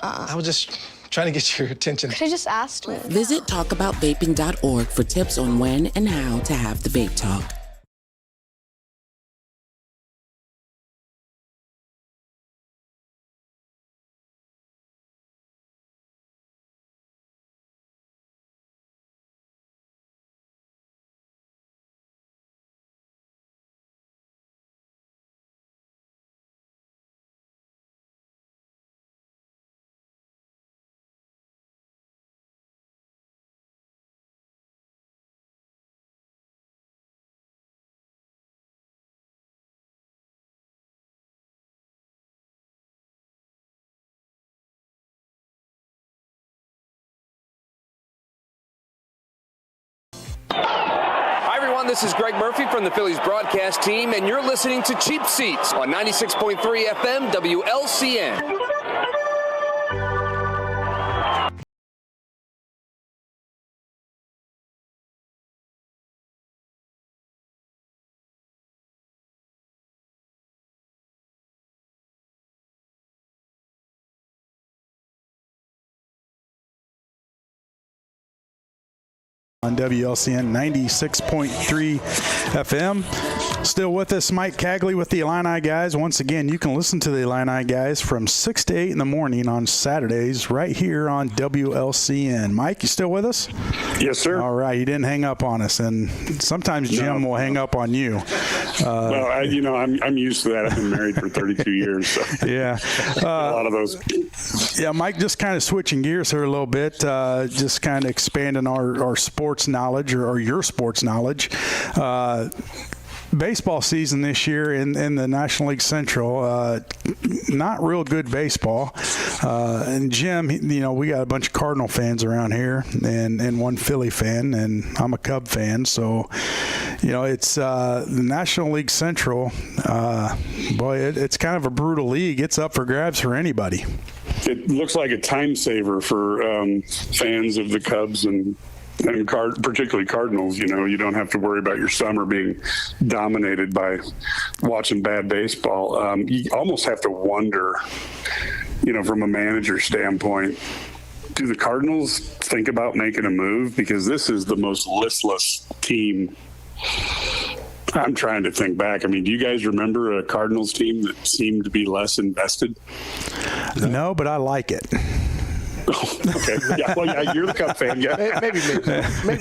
I was just trying to get your attention. Could I just ask? Visit talkaboutVaping.org for tips on when and how to have the vape talk. Hi, everyone. This is Greg Murphy from the Phillies broadcast team, and you're listening to Cheap Seats on 96.3 FM WLCN. On WLCN 96.3 FM. Still with us, Mike Cagley with the Illini Guys. Once again, you can listen to the Illini Guys from 6 to 8 in the morning on Saturdays right here on WLCN. Mike, you still with us? Yes, sir. All right. You didn't hang up on us, and sometimes Jim will hang up on you. Well, I'm used to that. I've been married for 32 years. So. Yeah. A lot of those. Yeah, Mike, just kind of switching gears here a little bit, just kind of expanding our sports knowledge or your sports knowledge. Baseball season this year in the National League Central, not real good baseball. And Jim, we got a bunch of Cardinal fans around here and one Philly fan, and I'm a Cub fan. So, it's the National League Central. Boy, it's kind of a brutal league. It's up for grabs for anybody. It looks like a time saver for fans of the Cubs and particularly Cardinals. You don't have to worry about your summer being dominated by watching bad baseball. You almost have to wonder, from a manager standpoint, do the Cardinals think about making a move? Because this is the most listless team. I'm trying to think back. I mean, do you guys remember a Cardinals team that seemed to be less invested? No, but I like it. Okay. Yeah. Well, yeah, you're the Cub fan. Yeah. Maybe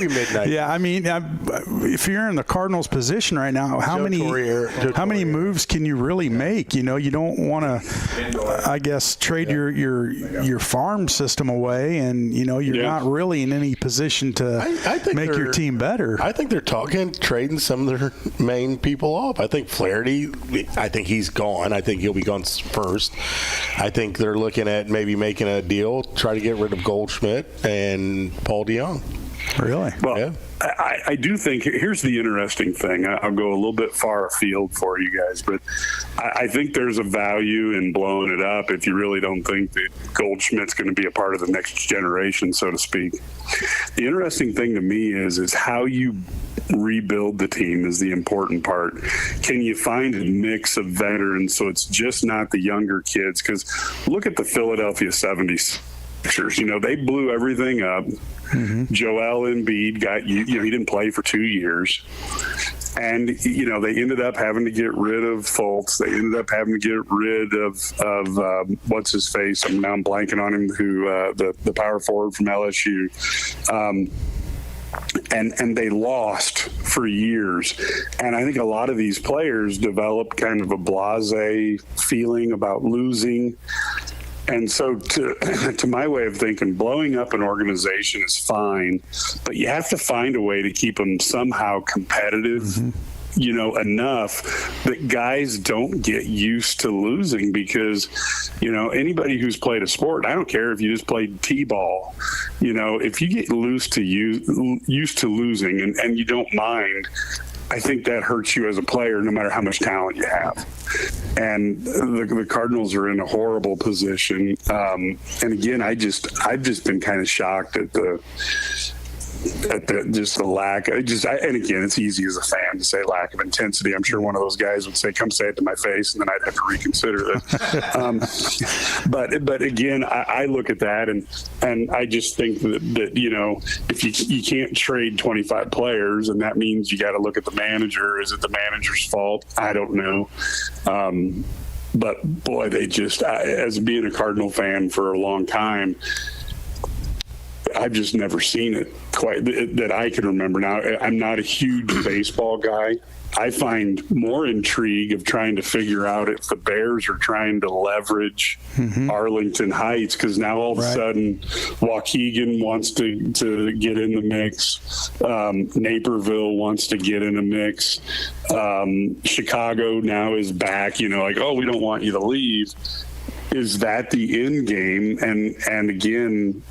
midnight. Yeah. I mean, if you're in the Cardinals' position right now, how many moves can you really make? You don't want to, I guess, trade your farm system away, and you're not really in any position to make your team better. I think they're trading some of their main people off. I think Flaherty, I think he's gone. I think he'll be gone first. I think they're looking at maybe making a deal, try to get rid of Goldschmidt and Paul DeJong. Really? Well, yeah. I do think here's the interesting thing. I'll go a little bit far afield for you guys, but I think there's a value in blowing it up if you really don't think that Goldschmidt's going to be a part of the next generation, so to speak. The interesting thing to me is how you rebuild the team is the important part. Can you find a mix of veterans so it's just not the younger kids? Because look at the Philadelphia 76ers. They blew everything up. Mm-hmm. Joel Embiid he didn't play for 2 years. And, they ended up having to get rid of Fultz. They ended up having to get rid of what's his face? I'm blanking on him, who the power forward from LSU. And they lost for years. And I think a lot of these players developed kind of a blasé feeling about losing. And so to my way of thinking, blowing up an organization is fine, but you have to find a way to keep them somehow competitive, enough that guys don't get used to losing, because, anybody who's played a sport, I don't care if you just played T-ball, if you get used to losing and you don't mind, I think that hurts you as a player, no matter how much talent you have. And the Cardinals are in a horrible position. And again, I've just been kind of shocked at the lack. And again, it's easy as a fan to say lack of intensity. I'm sure one of those guys would say, "Come say it to my face," and then I'd have to reconsider that. But again, I look at that and I just think that if you can't trade 25 players, and that means you got to look at the manager. Is it the manager's fault? I don't know. But boy, as being a Cardinal fan for a long time, I've just never seen it quite that I can remember. Now, I'm not a huge baseball guy. I find more intrigue of trying to figure out if the Bears are trying to leverage Arlington Heights, because now all of a sudden Waukegan wants to get in the mix. Naperville wants to get in the mix. Chicago now is back, we don't want you to leave. Is that the end game? And again,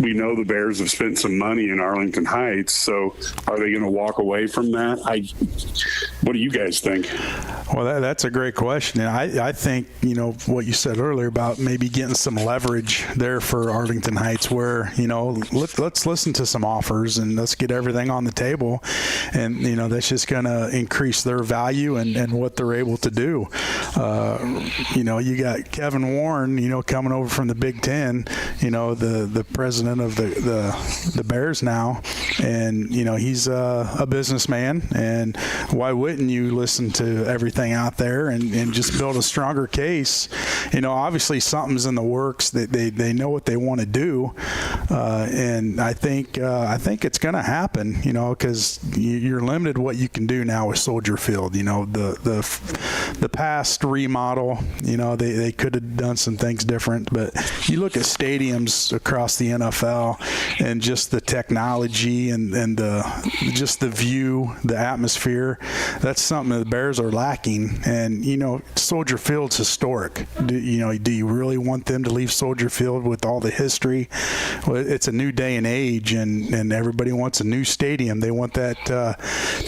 we know the Bears have spent some money in Arlington Heights, so are they going to walk away from that? What do you guys think? Well, that's a great question. And I think, what you said earlier about maybe getting some leverage there for Arlington Heights, where, let's listen to some offers and let's get everything on the table. And, that's just going to increase their value and what they're able to do. You got Kevin Warren, coming over from the Big Ten, the president of the Bears now, and he's a businessman, and why wouldn't you listen to everything out there and just build a stronger case? Obviously something's in the works. That they know what they want to do, and I think it's going to happen, because you're limited what you can do now with Soldier Field. The past remodel, they could have done some things different, but you look at stadiums across the NFL and just the technology and just the view, the atmosphere, that's something that the Bears are lacking. And Soldier Field's historic. Do you really want them to leave Soldier Field with all the history? Well, it's a new day and age, and everybody wants a new stadium. They want that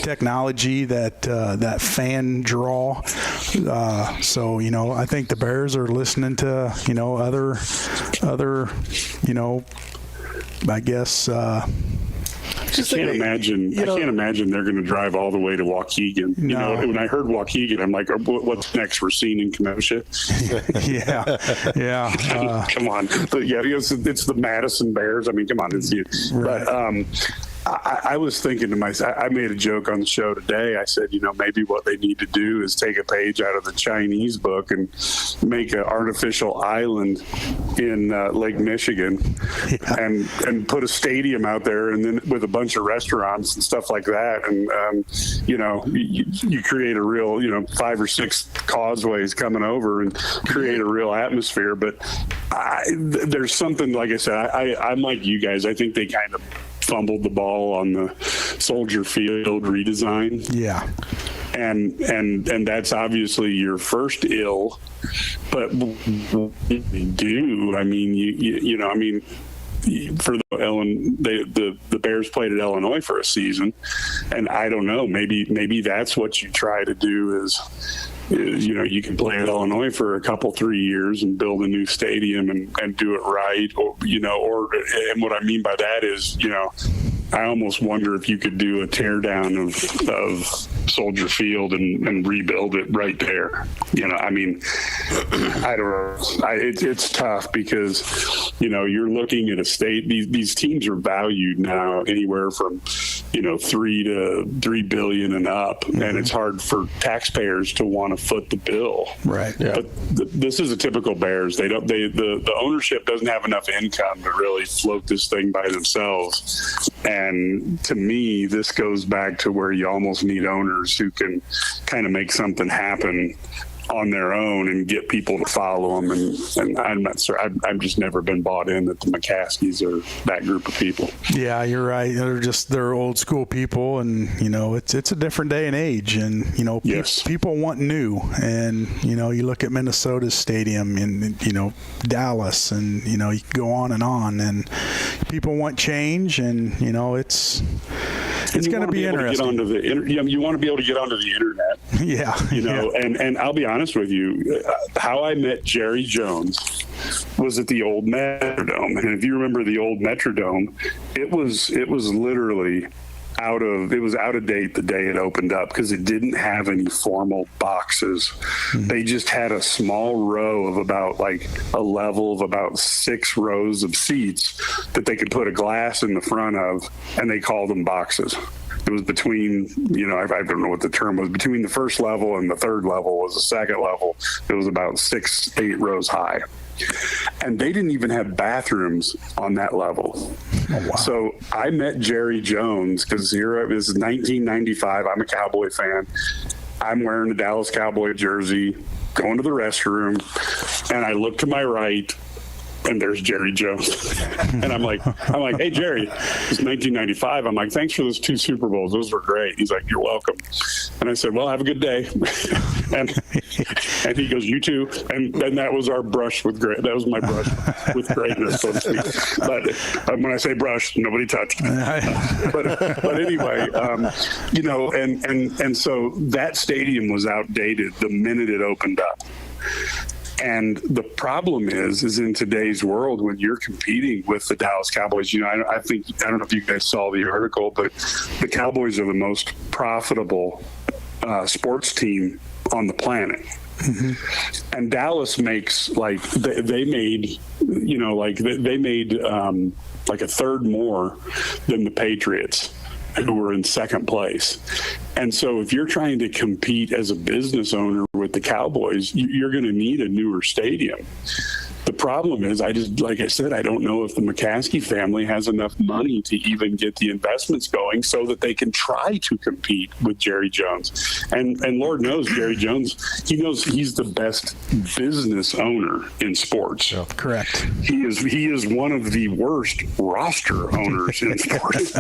technology, that fan draw. So I think the Bears are listening to other I guess. I can't imagine they're going to drive all the way to Waukegan. When I heard Waukegan, I'm like, what's next? We're seeing in Kenosha. yeah. Come on, it's the Madison Bears. I mean, come on, but. I was thinking to myself, I made a joke on the show today. I said, maybe what they need to do is take a page out of the Chinese book and make an artificial island in Lake Michigan and put a stadium out there, and then with a bunch of restaurants and stuff like that. And, you create a real, 5 or 6 causeways coming over and create a real atmosphere. But there's something, like I said, I'm like you guys. I think they kind of fumbled the ball on the Soldier Field redesign. Yeah. And that's obviously your first ill, but for the Bears played at Illinois for a season, and I don't know, maybe that's what you try to do is you can play at Illinois for a couple, 3 years and build a new stadium and do it right, and what I mean by that is, I almost wonder if you could do a teardown of Soldier Field and rebuild it right there. I mean, I don't know. It's tough because, you're looking at a state. These teams are valued now anywhere from, $3 billion and up, and it's hard for taxpayers to want to foot the bill. Right. Yeah. But this is a typical Bears. The ownership doesn't have enough income to really float this thing by themselves. And to me, this goes back to where you almost need owners who can kind of make something happen on their own and get people to follow them. And I'm not sure. I've just never been bought in that the McCaskies are that group of people. Yeah, you're right. They're old school people, and it's a different day and age, and Yes. people want new. And you look at Minnesota's stadium, and Dallas, and you can go on, and people want change, and it's going to be interesting. You want to be able to get onto the internet. Yeah. And I'll be honest with you, how I met Jerry Jones was at the old Metrodome. And if you remember the old Metrodome, it was literally out of date the day it opened up because it didn't have any formal boxes. They just had a small row of about a level of about 6 rows of seats that they could put a glass in the front of, and they called them boxes. It was between, I don't know what the term was, between the first level and the third level was the second level. It was about 6-8 rows high. And they didn't even have bathrooms on that level. Oh, wow. So I met Jerry Jones because this is 1995. I'm a Cowboy fan. I'm wearing a Dallas Cowboy jersey, going to the restroom, and I look to my right, and there's Jerry Jones. And I'm like, hey, Jerry, it's 1995. I'm like, thanks for those 2 Super Bowls. Those were great. He's like, you're welcome. And I said, well, have a good day. and he goes, you too. And then that was our brush with great. That was my brush with greatness, so to speak. But when I say brush, nobody touched. But anyway, and so that stadium was outdated the minute it opened up. And the problem is in today's world, when you're competing with the Dallas Cowboys, I don't know if you guys saw the article, but the Cowboys are the most profitable sports team on the planet. Mm-hmm. And Dallas makes they made a third more than the Patriots, who were in second place. And so if you're trying to compete as a business owner with the Cowboys, you're going to need a newer stadium. The problem is, like I said, I don't know if the McCaskey family has enough money to even get the investments going so that they can try to compete with Jerry Jones. And Lord knows Jerry Jones, he knows he's the best business owner in sports. Yeah, correct. He is one of the worst roster owners in sports.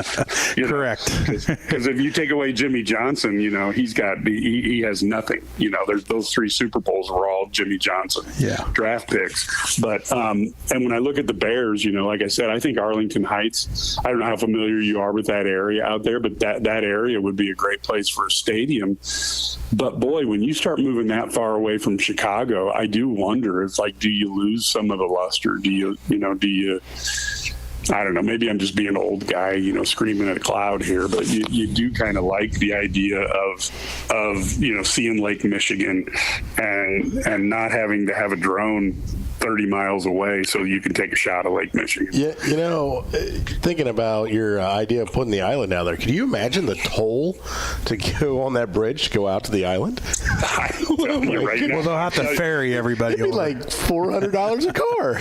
Correct. Because if you take away Jimmy Johnson, he has nothing. There's those 3 Super Bowls were all Jimmy Johnson draft picks. But and when I look at the Bears, like I said, I think Arlington Heights, I don't know how familiar you are with that area out there, but that area would be a great place for a stadium. But boy, when you start moving that far away from Chicago, I do wonder if do you lose some of the luster? Do you I don't know, maybe I'm just being an old guy, screaming at a cloud here, but you do kind of like the idea of seeing Lake Michigan and not having to have a drone 30 miles away so you can take a shot of Lake Michigan. Yeah, thinking about your idea of putting the island out there, can you imagine the toll to go on that bridge to go out to the island? Well, they'll have to ferry everybody. It'd be like $400 a car.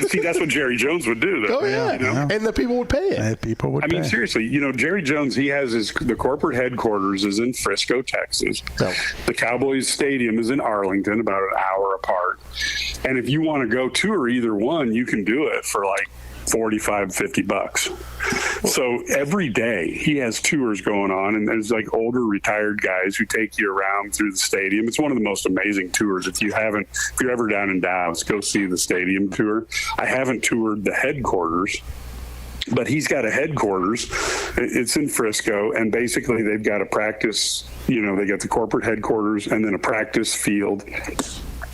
See, that's what Jerry Jones would do, though. Oh, yeah. And the people would pay it. I mean, seriously, Jerry Jones, he has the corporate headquarters is in Frisco, Texas. Oh. The Cowboys Stadium is in Arlington, about an hour apart. And if you want to go tour either one, you can do it for $45-50. So every day he has tours going on, and there's older retired guys who take you around through the stadium. It's one of the most amazing tours. If you're ever down in Dallas, go see the stadium tour. I haven't toured the headquarters, but he's got a headquarters. It's in Frisco, and basically they've got a practice, they got the corporate headquarters and then a practice field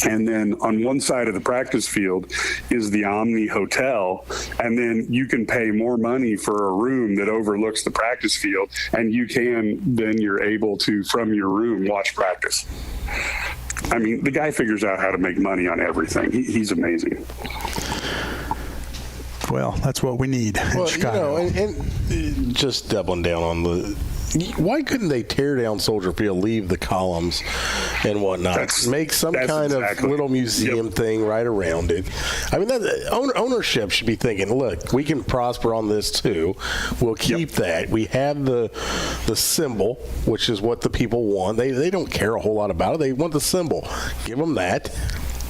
And then on one side of the practice field is the Omni Hotel. And then you can pay more money for a room that overlooks the practice field. And you're able to, from your room, watch practice. I mean, the guy figures out how to make money on everything. He's amazing. Well, that's what we need in Chicago. And just doubling down on why couldn't they tear down Soldier Field, leave the columns and whatnot, make some kind of little museum thing right around it? I mean, ownership should be thinking, look, we can prosper on this too. We'll keep that. We have the symbol, which is what the people want. They don't care a whole lot about it. They want the symbol. Give them that.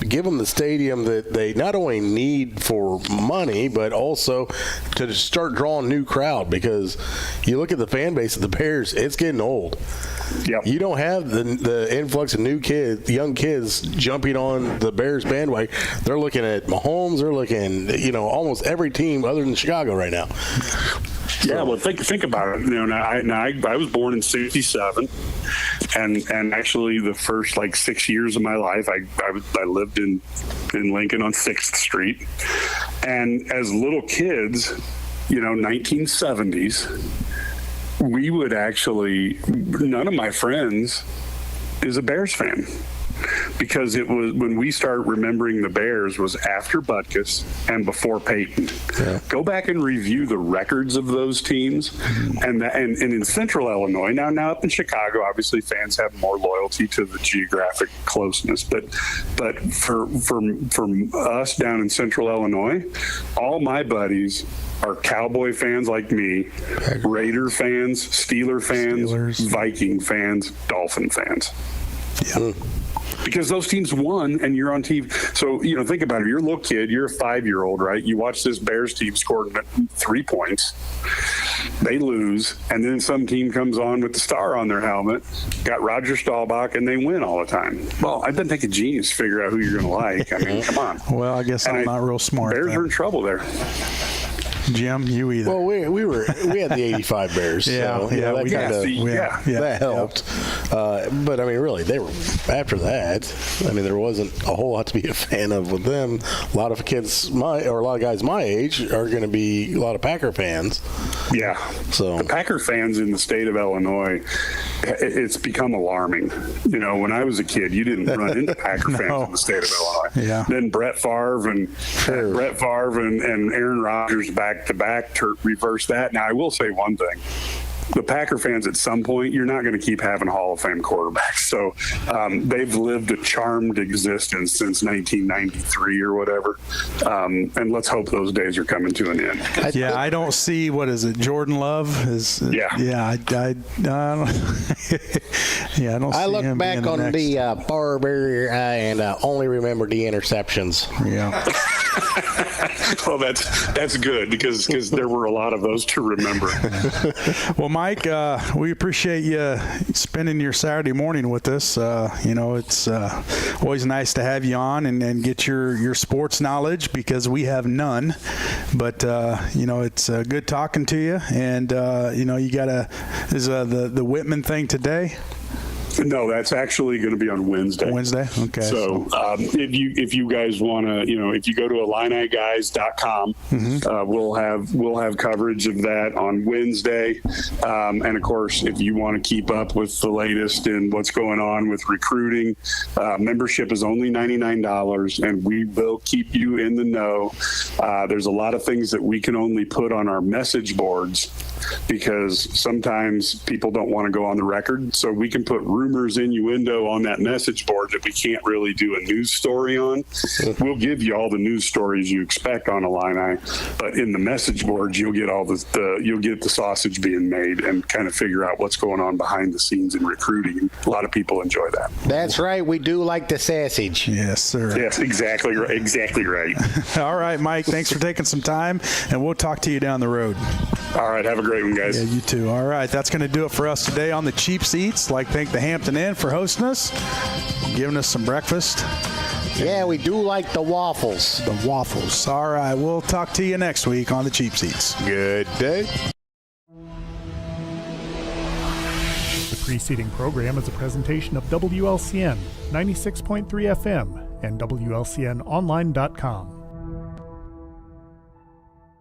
Give them the stadium that they not only need for money, but also to start drawing new crowd, because you look at the fan base of the Bears, it's getting old. Yep. You don't have the influx of young kids jumping on the Bears bandwagon. They're looking at Mahomes. They're looking, almost every team other than Chicago right now. Yeah, well, think about it. I was born in '67, and actually the first 6 years of my life, I lived in Lincoln on 6th Street, and as little kids, 1970s, we would actually, none of my friends is a Bears fan. Because it was when we started remembering the Bears was after Butkus and before Peyton. Yeah. Go back and review the records of those teams, and in Central Illinois. Now up in Chicago, obviously fans have more loyalty to the geographic closeness. But for us down in Central Illinois, all my buddies are Cowboy fans like me, Raider fans, Steeler fans, Viking fans, Dolphin fans. Yeah. Because those teams won, and you're on TV. So, think about it. You're a little kid. You're a 5-year-old, right? You watch this Bears team score 3 points. They lose, and then some team comes on with the star on their helmet, got Roger Staubach, and they win all the time. Well, it doesn't take a genius to figure out who you're going to like. I mean, come on. Well, I guess I'm not real smart. Bears are in trouble there. Jim, you either. Well, we had the '85 Bears. That helped. But I mean, really, they were after that. I mean, there wasn't a whole lot to be a fan of with them. A lot of kids a lot of guys my age are going to be a lot of Packer fans. Yeah. So the Packer fans in the state of Illinois, it's become alarming. When I was a kid, you didn't run into Packer fans in the state of Illinois. Yeah. Then Brett Favre and Aaron Rodgers back to back to reverse that. Now, I will say one thing. The Packer fans, at some point, you're not going to keep having Hall of Fame quarterbacks. So they've lived a charmed existence since 1993 or whatever. And let's hope those days are coming to an end. I don't see, what is it, Jordan Love? I don't see I look him back on the Barber and only remember the interceptions. Yeah. Well, that's good because there were a lot of those to remember. Well, Mike, we appreciate you spending your Saturday morning with us. It's always nice to have you on and get your sports knowledge, because we have none. But it's good talking to you. And you got the Whitman thing today? No, that's actually going to be on Wednesday. Okay. So if you guys want to, if you go to IlliniGuys.com, we'll have coverage of that on Wednesday. And of course, if you want to keep up with the latest and what's going on with recruiting, membership is only $99, and we will keep you in the know. There's a lot of things that we can only put on our message boards, because sometimes people don't want to go on the record. So we can put rumors, innuendo on that message board that we can't really do a news story on. We'll give you all the news stories you expect on Illini, but in the message boards, you'll get all you'll get the sausage being made and kind of figure out what's going on behind the scenes in recruiting. A lot of people enjoy that. That's right. We do like the sausage. Yes, sir. Yes, exactly right. Exactly right. All right, Mike, thanks for taking some time, and we'll talk to you down the road. All right, have a great one, guys. Yeah, you too. All right, that's going to do it for us today on the Cheap Seats. Thank the Hampton Inn for hosting us, giving us some breakfast. Yeah, we do like the waffles. The waffles. All right, we'll talk to you next week on the Cheap Seats. Good day. The preceding program is a presentation of WLCN 96.3 FM, and WLCNonline.com.